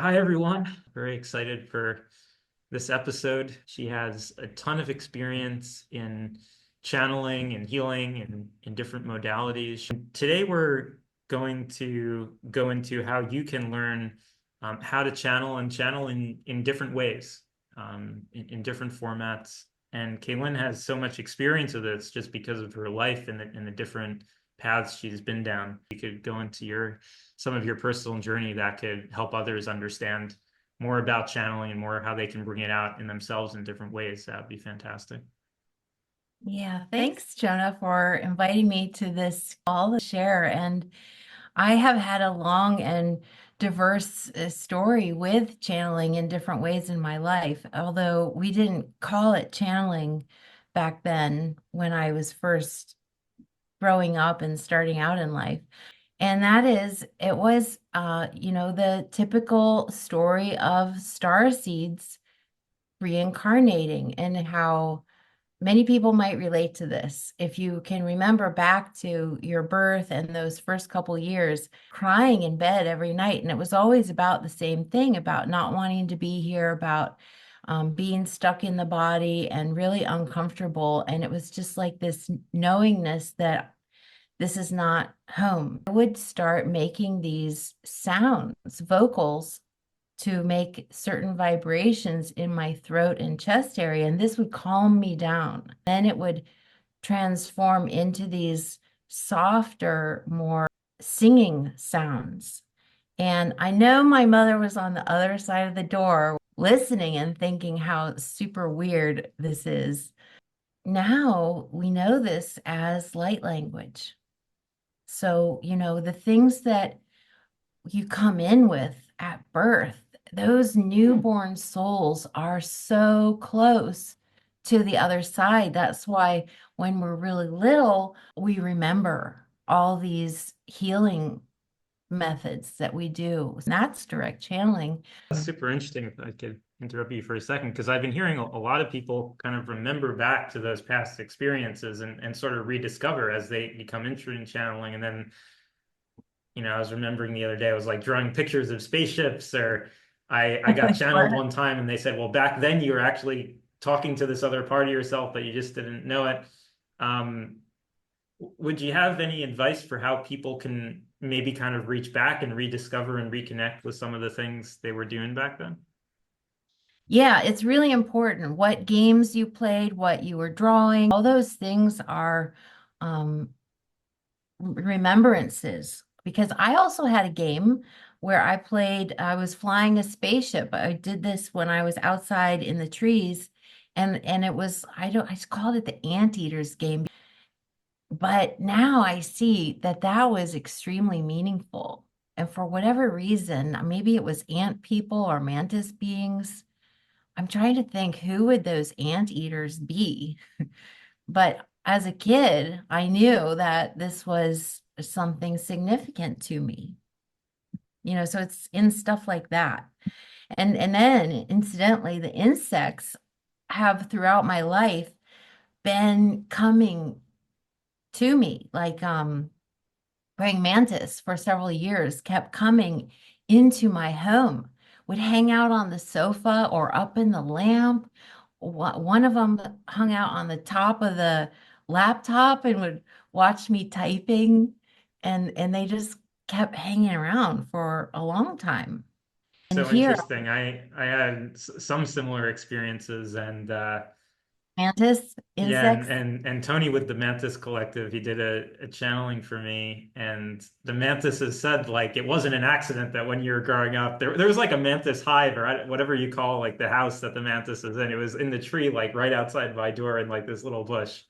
Hi, everyone. Very excited for this episode. She has a ton of experience in channeling and healing and in different modalities. Today, we're going to go into how you can learn how to channel and channel in different ways, in different formats. And Cailin has so much experience with this just because of her life and the different paths she's been down. You could go into some of your personal journey that could help others understand more about channeling and more how they can bring it out in themselves in different ways. That'd be fantastic. Yeah, thanks, Jonah, for inviting me to this call to share. And I have had a long and diverse story with channeling in different ways in my life, although we didn't call it channeling back then when I was first growing up and starting out in life. And that is, it was, the typical story of star seeds reincarnating and how many people might relate to this. If you can remember back to your birth and those first couple years, crying in bed every night. And it was always about the same thing, about not wanting to be here, about being stuck in the body and really uncomfortable. And it was just like this knowingness that this is not home. I would start making these sounds, vocals, to make certain vibrations in my throat and chest area, and this would calm me down. Then it would transform into these softer, more singing sounds. And I know my mother was on the other side of the door listening and thinking how super weird this is. Now we know this as light language. So, the things that you come in with at birth, those newborn souls are so close to the other side. That's why when we're really little, we remember all these healing methods that we do. That's direct channeling. That's super interesting. If I could interrupt you for a second, because I've been hearing a lot of people kind of remember back to those past experiences and sort of rediscover as they become interested in channeling. And then, I was remembering the other day, I was like drawing pictures of spaceships, or I got channeled one time and they said, well, back then you were actually talking to this other part of yourself, but you just didn't know it. Um, would you have any advice for how people can maybe kind of reach back and rediscover and reconnect with some of the things they were doing back then? Yeah, it's really important what games you played, what you were drawing. All those things are um, remembrances, because I also had a game where I was flying a spaceship. I did this when I was outside in the trees, and it was, I just called it the Anteaters game. But now I see that that was extremely meaningful. And for whatever reason, maybe it was ant people or mantis beings. I'm trying to think, who would those anteaters be? But as a kid, I knew that this was something significant to me. So it's in stuff like that. And then incidentally, the insects have throughout my life been coming to me. Like praying mantis for several years kept coming into my home, would hang out on the sofa or up in the lamp. One of them hung out on the top of the laptop and would watch me typing, and they just kept hanging around for a long time. And So here, interesting. I had some similar experiences, and mantis yeah, and, insects. and and Tony with the Mantis Collective, he did a channeling for me, and the Mantis has said like it wasn't an accident that when you were growing up, there was like a Mantis hive or whatever you call like the house that the Mantis is in. It was in the tree, like right outside my door in like this little bush.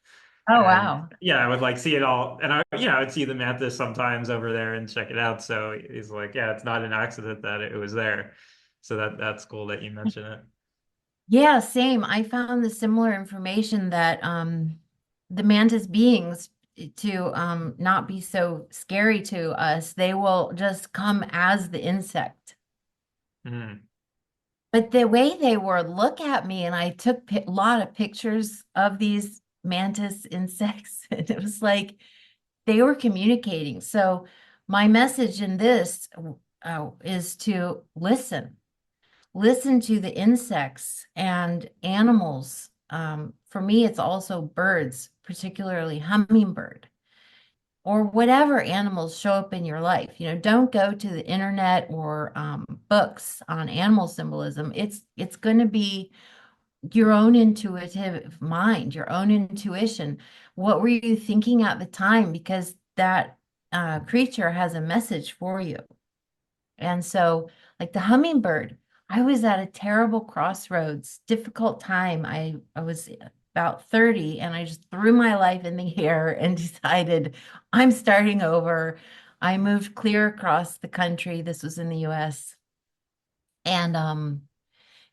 Oh, And wow. yeah, I would like see it all, and I would see the Mantis sometimes over there and check it out. So he's like, yeah, it's not an accident that it was there. So that's cool that you mention it. Yeah, same. I found the similar information that the mantis beings, to not be so scary to us, they will just come as the insect. Mhm. But the way they were look at me, and I took a lot of pictures of these mantis insects, and it was like they were communicating. So my message in this is to listen. listen to the insects and animals. For me, it's also birds, particularly hummingbird or whatever animals show up in your life. Don't go to the internet or books on animal symbolism. It's going to be your own intuitive mind, your own intuition. What were you thinking at the time? Because that creature has a message for you. And so, like the hummingbird, I was at a terrible crossroads, difficult time. I was about 30 and I just threw my life in the air and decided I'm starting over. I moved clear across the country. This was in the US. And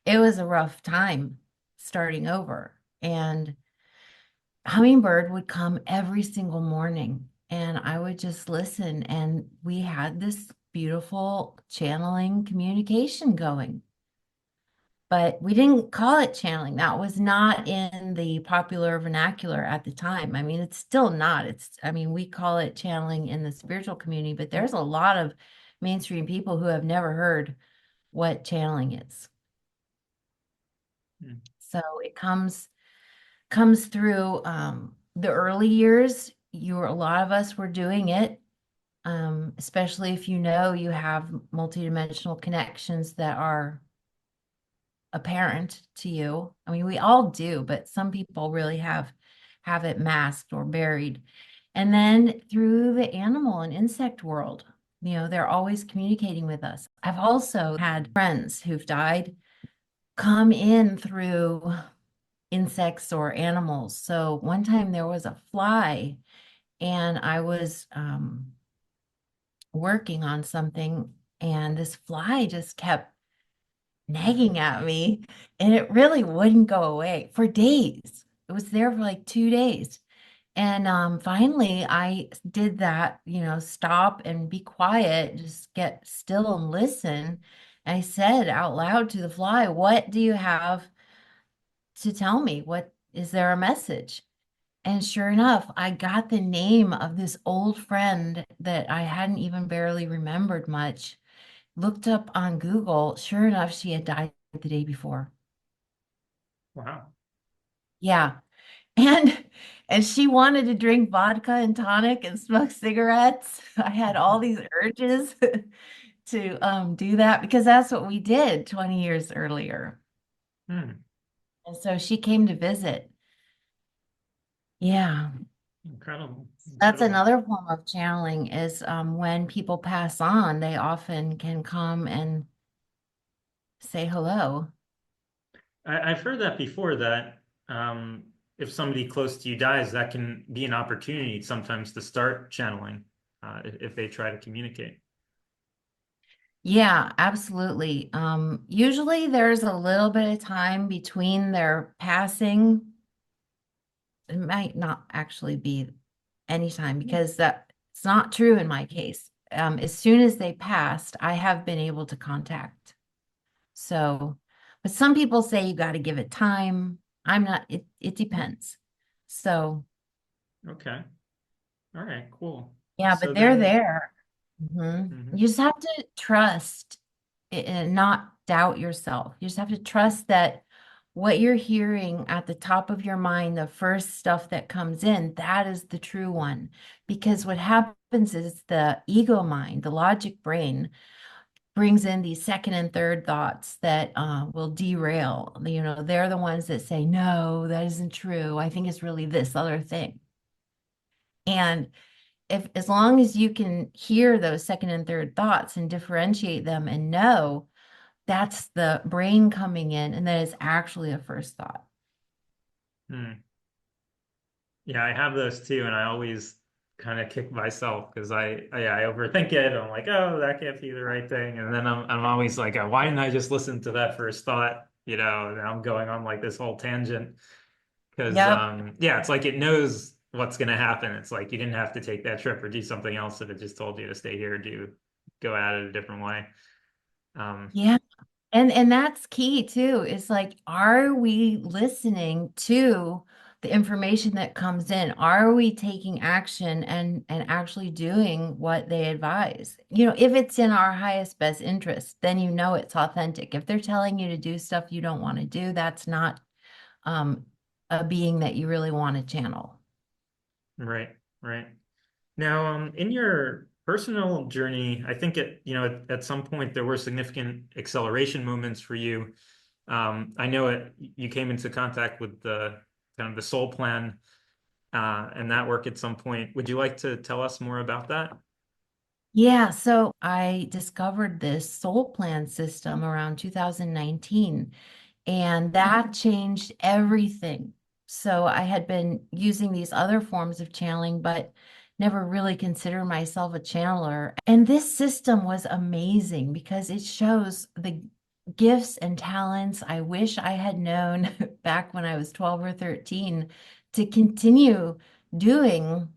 it was a rough time starting over. And hummingbird would come every single morning and I would just listen. And we had this beautiful channeling communication going. But we didn't call it channeling. That was not in the popular vernacular at the time. I mean, it's still not. We call it channeling in the spiritual community, but there's a lot of mainstream people who have never heard what channeling is. Mm. So it comes through the early years. A lot of us were doing it, especially if you have multidimensional connections that are apparent to you. I mean, we all do, but some people really have it masked or buried. And then through the animal and insect world, they're always communicating with us. I've also had friends who've died come in through insects or animals. So one time there was a fly and I was working on something and this fly just kept nagging at me and it really wouldn't go away for days. It was there for like 2 days. And finally I did that, stop and be quiet, just get still and listen. I said out loud to the fly, "What do you have to tell me? What is there a message?" And sure enough, I got the name of this old friend that I hadn't even barely remembered much. Looked up on Google. Sure enough, she had died the day before. Wow. Yeah. And and she wanted to drink vodka and tonic and smoke cigarettes. I had all these urges to do that because that's what we did 20 years earlier. Hmm. And so she came to visit. Yeah. Incredible. That's Incredible. another form of channeling is when people pass on, they often can come and say hello. I've heard that before that if somebody close to you dies, that can be an opportunity sometimes to start channeling if they try to communicate. Yeah, absolutely. Usually there's a little bit of time between their passing. It might not actually be any time because it's not true in my case. As soon as they passed, I have been able to contact. So, but some people say you got to give it time. I'm not, it depends. So, Okay. All right, cool. yeah, So but they're then, there. mhm. You just have to trust and not doubt yourself. You just have to trust that what you're hearing at the top of your mind, the first stuff that comes in, that is the true one. Because what happens is the ego mind, the logic brain, brings in these second and third thoughts that will derail. They're the ones that say, no, that isn't true. I think it's really this other thing. And if as long as you can hear those second and third thoughts and differentiate them and know that's the brain coming in and that is actually a first thought. Hmm. Yeah, I have those too, and I always kind of kick myself because I overthink it. I'm like, oh, that can't be the right thing, and then I'm always like, oh, why didn't I just listen to that first thought? And I'm going on like this whole tangent because Yep. yeah, it's like it knows what's going to happen. It's like you didn't have to take that trip or do something else if it just told you to stay here, go at it a different way. Um, Yeah. And that's key too. Is like, are we listening to the information that comes in, are we taking action and actually doing what they advise? If it's in our highest best interest, then it's authentic. If they're telling you to do stuff you don't want to do, that's not um, a being that you really want to channel. Right, right. Now, in your personal journey, I think at some point there were significant acceleration moments for you. I know you came into contact with the kind of the soul plan and that work at some point. Would you like to tell us more about that? Yeah, so I discovered this soul plan system around 2019, and that changed everything. So I had been using these other forms of channeling, but never really considered myself a channeler. And this system was amazing because it shows the gifts and talents I wish I had known back when I was 12 or 13 to continue doing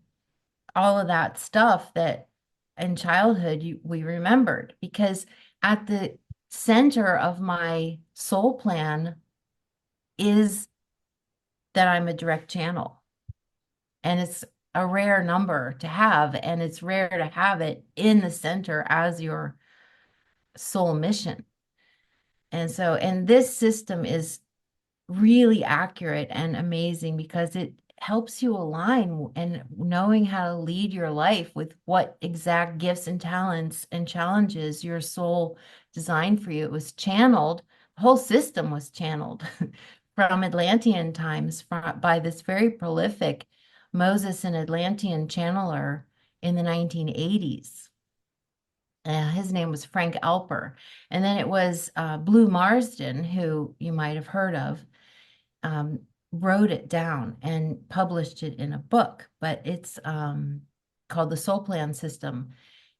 all of that stuff that in childhood we remembered. Because at the center of my soul plan is that I'm a direct channel. And it's a rare number to have, and it's rare to have it in the center as your soul mission. And this system is really accurate and amazing because it helps you align and knowing how to lead your life with what exact gifts and talents and challenges your soul designed for you. It was channeled, the whole system was channeled from Atlantean times by this very prolific Moses and Atlantean channeler in the 1980s. His name was Frank Alper. And then it was Blue Marsden, who you might have heard of, um, wrote it down and published it in a book, but it's called the Soul Plan System.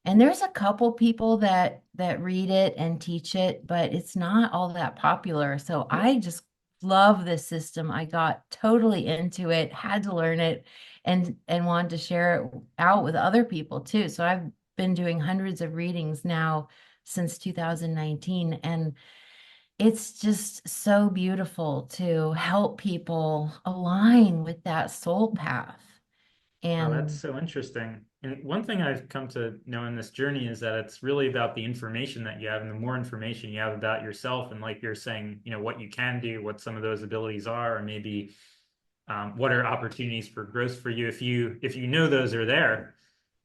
And there's a couple people that read it and teach it, but it's not all that popular. So I just love this system. I got totally into it, had to learn it, and wanted to share it out with other people too. So I've been doing hundreds of readings now since 2019, and it's just so beautiful to help people align with that soul path. Oh, that's And so interesting. And one thing I've come to know in this journey is that it's really about the information that you have, and the more information you have about yourself, and like you're saying, what you can do, what some of those abilities are, or maybe what are opportunities for growth for you if you know those are there.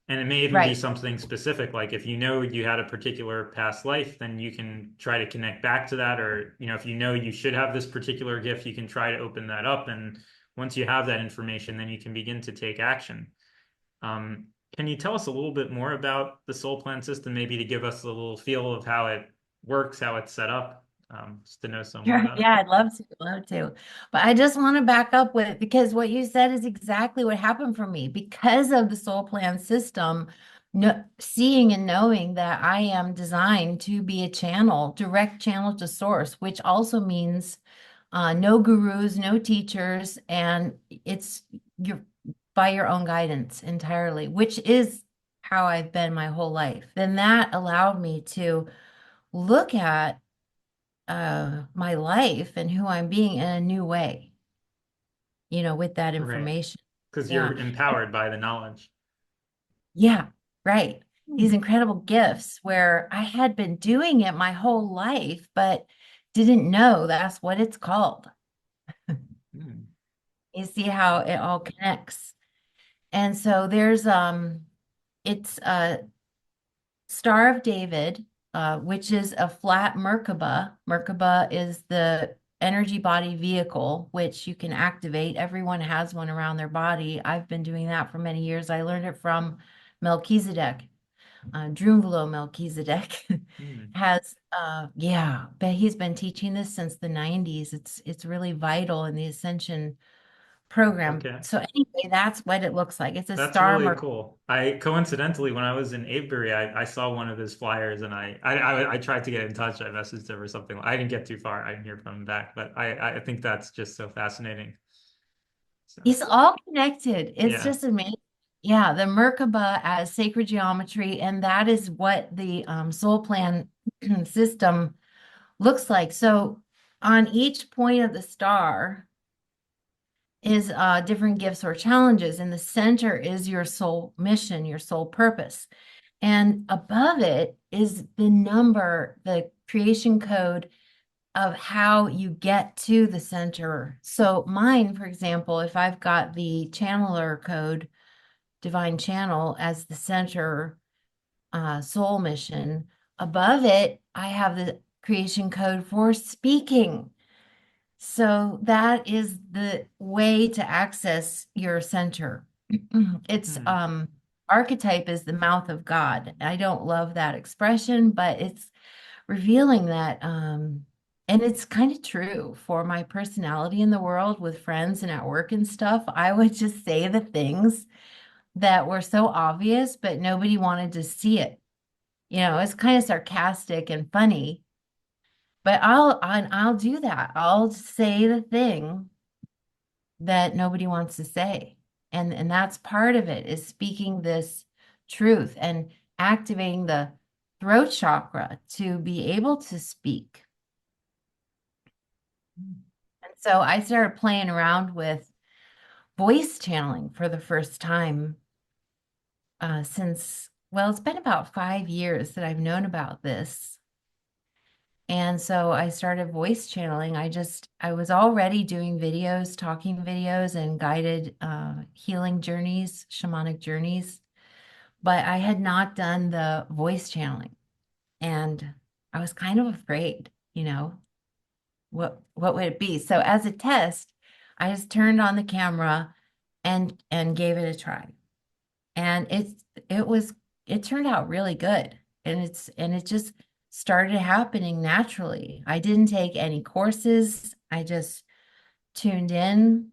And it may even be right. something specific, like if you know you had a particular past life, then you can try to connect back to that. Or, if you know you should have this particular gift, you can try to open that up. And once you have that information, then you can begin to take action. Um, can you tell us a little bit more about the soul plan system, maybe to give us a little feel of how it works, how it's set up, just to know some more Sure. about it? Yeah, I'd love to, love to. But I just want to back up with it because what you said is exactly what happened for me because of the soul plan system, no, seeing and knowing that I am designed to be a channel, direct channel to source, which also means no gurus, no teachers, and it's your by your own guidance entirely, which is how I've been my whole life. Then that allowed me to look at my life and who I'm being in a new way, with that Right. information. Because Yeah. you're empowered by the knowledge. Yeah, right. These incredible gifts where I had been doing it my whole life, but didn't know that's what it's called. Hmm. You see how it all connects. And so it's a Star of David, which is a flat Merkaba. Merkaba is the energy body vehicle, which you can activate. Everyone has one around their body. I've been doing that for many years. I learned it from Melchizedek. Drunvalo Melchizedek Hmm. yeah, but he's been teaching this since the 90s. It's really vital in the Ascension program. Okay. So anyway, that's what it looks like. It's a That's star really Merkaba. cool. I coincidentally, when I was in Avebury, I saw one of his flyers, and I tried to get in touch. I messaged him or something. I didn't get too far. I didn't hear from him back, but I think that's just so fascinating. So It's all connected. It's yeah. just amazing. Yeah, the Merkaba as sacred geometry, and that is what the soul plan system looks like. So on each point of the star is different gifts or challenges, and the center is your soul mission, your soul purpose. And above it is the number, the creation code of how you get to the center. So mine, for example, if I've got the channeler code, divine channel as the center soul mission, above it, I have the creation code for speaking. So that is the way to access your center. It's Hmm. archetype is the mouth of God. I don't love that expression, but it's revealing that and it's kind of true for my personality in the world with friends and at work and stuff. I would just say the things that were so obvious, but nobody wanted to see it. It's kind of sarcastic and funny, but I'll do that. I'll say the thing that nobody wants to say. And that's part of it, is speaking this truth and activating the throat chakra to be able to speak. And so I started playing around with voice channeling for the first time since, well, it's been about 5 years that I've known about this. And so I started voice channeling. I was already doing videos, talking videos, and guided healing journeys, shamanic journeys, but I had not done the voice channeling. And I was kind of afraid, what would it be? So as a test, I just turned on the camera and gave it a try. And it turned out really good. And it just started happening naturally. I didn't take any courses. I just tuned in.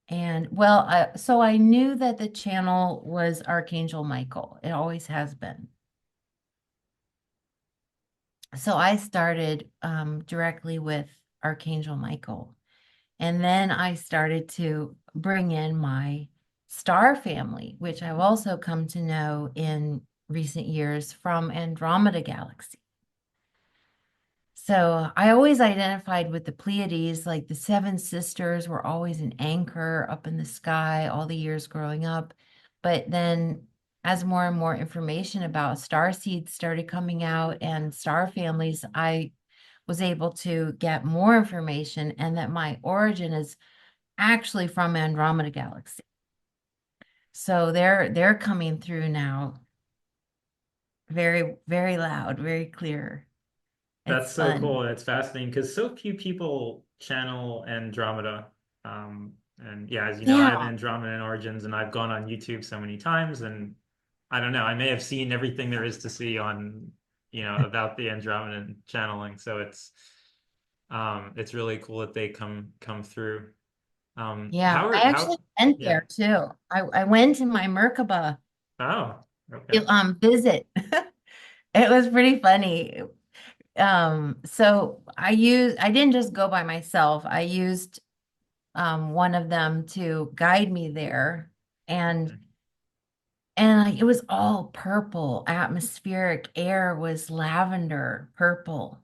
And well, so I knew that the channel was Archangel Michael. It always has been. So I started directly with Archangel Michael. And then I started to bring in my star family, which I've also come to know in recent years from Andromeda Galaxy. So I always identified with the Pleiades, like the seven sisters were always an anchor up in the sky all the years growing up. But then as more and more information about star seeds started coming out and star families, I was able to get more information, and that my origin is actually from Andromeda Galaxy. So they're coming through now very, very loud, very clear. That's It's so fun. cool. That's fascinating because so few people channel Andromeda. And yeah, as you know, I have Yeah. Andromedan origins and I've gone on YouTube so many times and I don't know, I may have seen everything there is to see on, about the Andromedan channeling. So it's really cool that they come through. Yeah. I actually went Yeah. there too. I went in my Merkaba Oh, okay. visit. It was pretty funny. So I didn't just go by myself. I used one of them to guide me there. And it was all purple. Atmospheric air was lavender purple.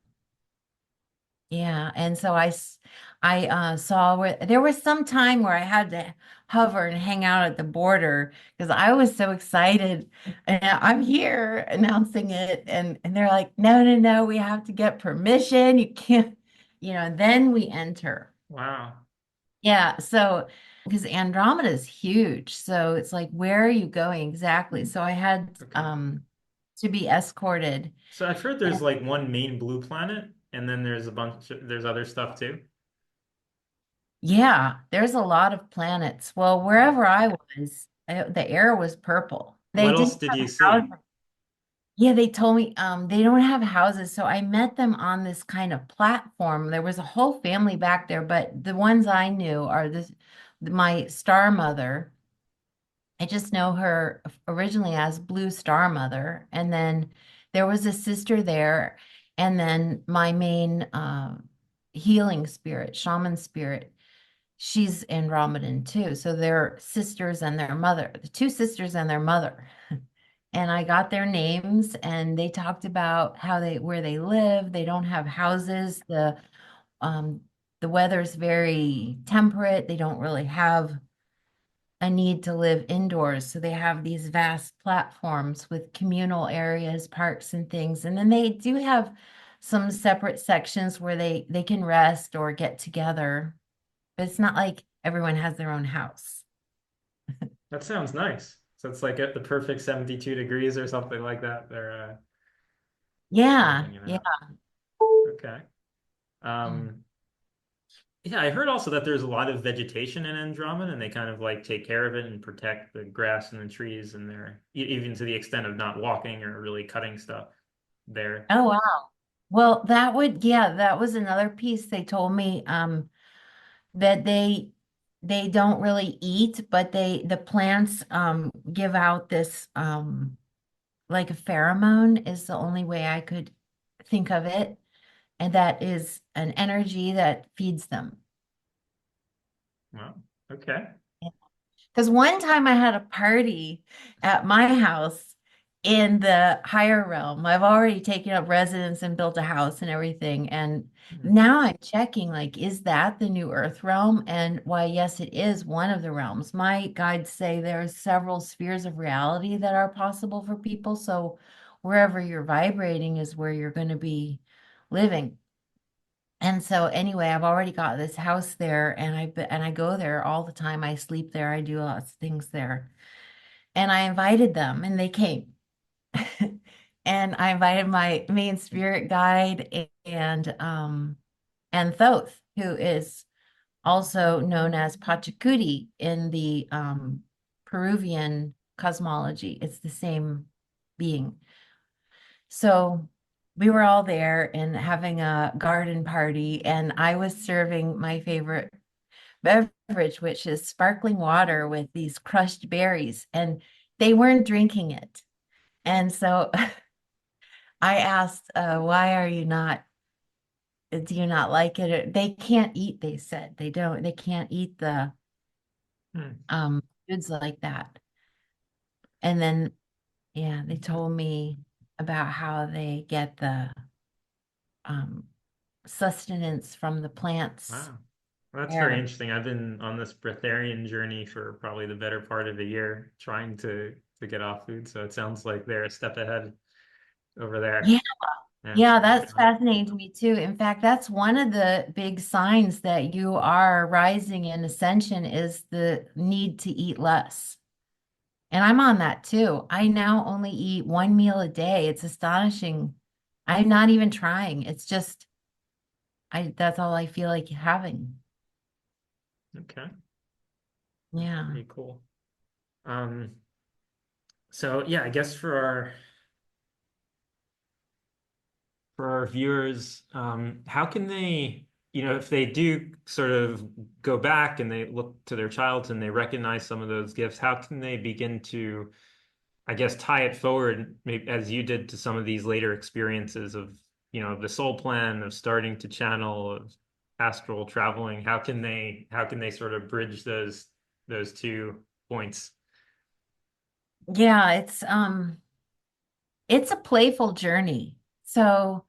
Yeah, and so I saw where there was some time where I had to hover and hang out at the border because I was so excited. And I'm here announcing it, and they're like, no, no, no, we have to get permission. You can't, and then we enter. Wow. Yeah, so because Andromeda is huge, so it's like, where are you going exactly? So I had Okay. to be escorted. So I've heard there's like one main blue planet, and then there's other stuff too. Yeah, there's a lot of planets. Well, Wow. wherever I was, the air was purple. They What else didn't did have you houses. see? Yeah, they told me they don't have houses. So I met them on this kind of platform. There was a whole family back there, but the ones I knew are my star mother. I just know her originally as Blue Star Mother, and then there was a sister there, and then my main healing spirit, shaman spirit. She's Andromedan too. So they're sisters and their mother, the two sisters and their mother. And I got their names and they talked about where they live. They don't have houses. Um, the weather's very temperate. They don't really have a need to live indoors. So they have these vast platforms with communal areas, parks and things. And then they do have some separate sections where they can rest or get together. But it's not like everyone has their own house. That sounds nice. So it's like at the perfect 72 degrees or something like that. They're Yeah, hanging yeah. out. Okay. Yeah. Um, yeah, I heard also that there's a lot of vegetation in Andromeda, and they kind of like take care of it and protect the grass and the trees, and they're even to the extent of not walking or really cutting stuff there. Oh wow. Well, that would, yeah, that was another piece they told me that they don't really eat, but the plants give out this like a pheromone is the only way I could think of it. And that is an energy that feeds them. Well, okay. Because one time I had a party at my house in the higher realm. I've already taken up residence and built a house and everything. And Hmm. now I'm checking, like, is that the new earth realm? And why, yes, it is one of the realms. My guides say there's several spheres of reality that are possible for people. So wherever you're vibrating is where you're going to be living. And so anyway, I've already got this house there and I go there all the time. I sleep there. I do lots of things there. And I invited them and they came. And I invited my main spirit guide and Thoth, who is also known as Pachacuti in the Peruvian cosmology. It's the same being. So we were all there and having a garden party, and I was serving my favorite beverage, which is sparkling water with these crushed berries, and they weren't drinking it. And so I asked, why are you not, do you not like it? They can't eat, they said. They can't eat the Hmm. foods like that. And then, yeah, they told me about how they get the um, sustenance from the plants Wow. Well, that's very there. interesting. I've been on this breatharian journey for probably the better part of a year, trying to get off food. So it sounds like they're a step ahead over Yeah, there. That's yeah, that's fascinating to me too. In fact, that's one of the big signs that you are rising in ascension is the need to eat less. And I'm on that too. I now only eat one meal a day. It's astonishing. I'm not even trying. It's just I that's all I feel like having. okay. That's Yeah. pretty cool. Um, so yeah, I guess for our viewers, how can they, if they do sort of go back and they look to their childhood and they recognize some of those gifts, how can they begin to, I guess, tie it forward, maybe as you did to some of these later experiences of, the soul plan, of starting to channel, of astral traveling? How can they sort of bridge those 2 points? Yeah, it's a playful journey. So,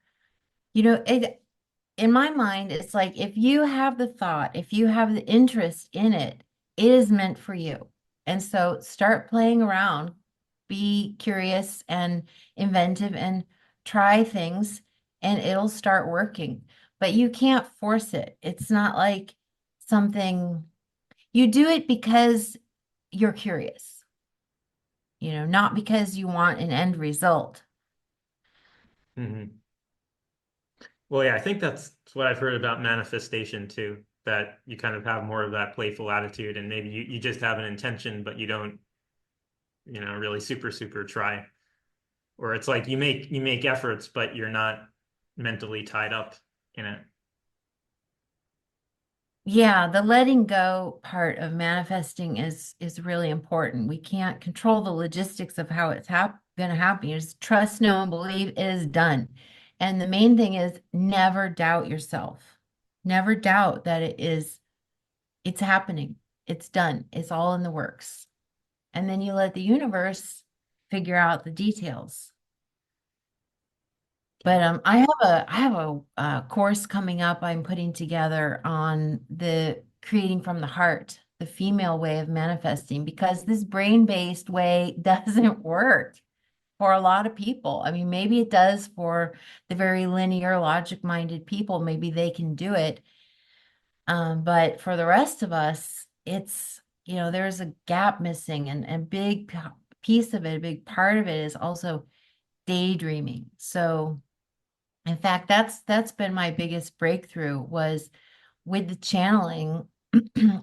it in my mind, it's like if you have the thought, if you have the interest in it, it is meant for you. And so start playing around, be curious and inventive and try things, and it'll start working. But you can't force it. It's not like something you do it because you're curious, not because you want an end result. Hmm. Well, yeah, I think that's what I've heard about manifestation too, that you kind of have more of that playful attitude and maybe you just have an intention, but you don't, really super, super try. Or it's like you make efforts, but you're not mentally tied up in it. Yeah, the letting go part of manifesting is really important. We can't control the logistics of how it's going to happen. You just trust, know, and believe it is done. And the main thing is never doubt yourself. Never doubt that it's happening. It's done. It's all in the works. And then you let the universe figure out the details. But I have a course coming up I'm putting together on the creating from the heart, the female way of manifesting, because this brain-based way doesn't work for a lot of people. I mean, maybe it does for the very linear, logic-minded people. Maybe they can do it. But for the rest of us, it's, there's a gap missing, and big piece of it, a big part of it is also daydreaming. So in fact, that's been my biggest breakthrough was with the channeling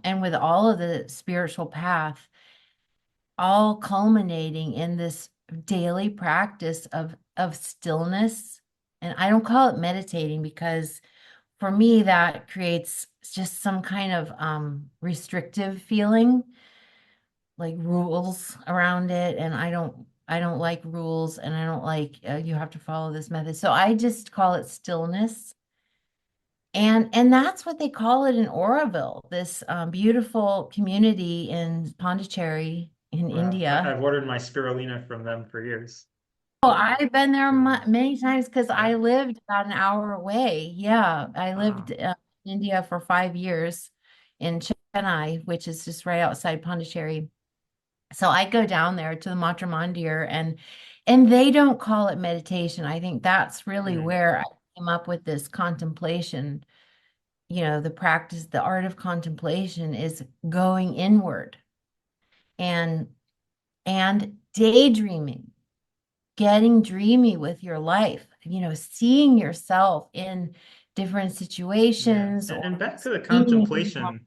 and with all of the spiritual path, all culminating in this daily practice of stillness. And I don't call it meditating because for me that creates just some kind of restrictive feeling, like rules around it, and I don't like rules, and I don't like you have to follow this method. So I just call it stillness. And that's what they call it in Oroville, this beautiful community in Pondicherry in Well, India. I've ordered my spirulina from them for years. Oh, I've been there So, many times because I yeah. lived about an hour away. Yeah, I lived Wow. in India for 5 years in Chennai, which is just right outside Pondicherry. So I go down there to the Matra Mandir, and they don't call it meditation. I think that's really Mm, where I came up with this contemplation. The practice, the art of contemplation is going inward and daydreaming, getting dreamy with your life, seeing yourself in different yeah. situations And, or and back to the seeing contemplation,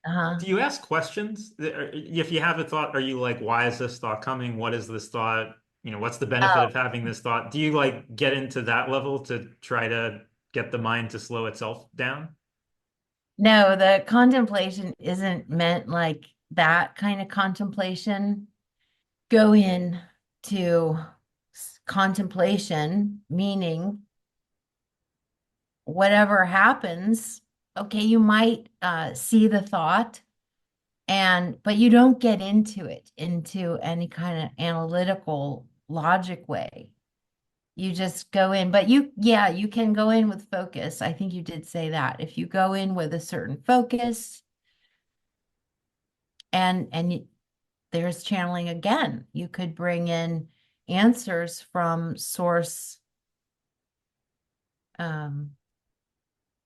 uh-huh. do you ask questions? If you have a thought, are you like, why is this thought coming? What is this thought? What's the benefit Oh, of having this thought? Do you like get into that level to try to get the mind to slow itself down? no, the contemplation isn't meant like that kind of contemplation. Go in to contemplation, meaning whatever happens, okay, you might see the thought, but you don't get into any kind of analytical logic way. You just go in, but yeah, you can go in with focus. I think you did say that. If you go in with a certain focus and there's channeling again, you could bring in answers um,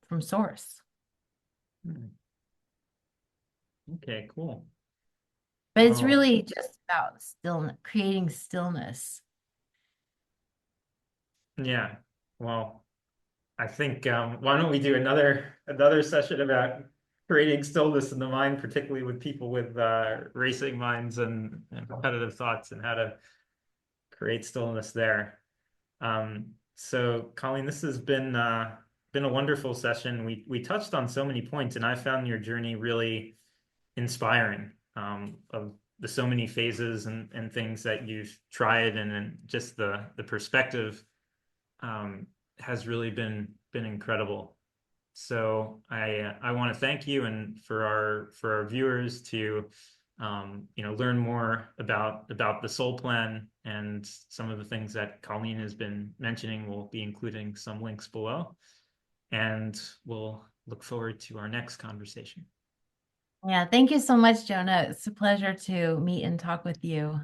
from source. Hmm. Okay, cool. But it's Well, really just about stillness, creating stillness. yeah. Well, I think why don't we do another session about creating stillness in the mind, particularly with people with racing minds and repetitive thoughts, and how to create stillness there. So Colleen, this has been a wonderful session. We touched on so many points, and I found your journey really inspiring, of the so many phases and things that you've tried, and just the perspective um, has really been incredible. So I want to thank you, and for our viewers to learn more about the soul plan and some of the things that Colleen has been mentioning. We'll be including some links below, and we'll look forward to our next conversation. Yeah, thank you so much, Jonah. It's a pleasure to meet and talk with you.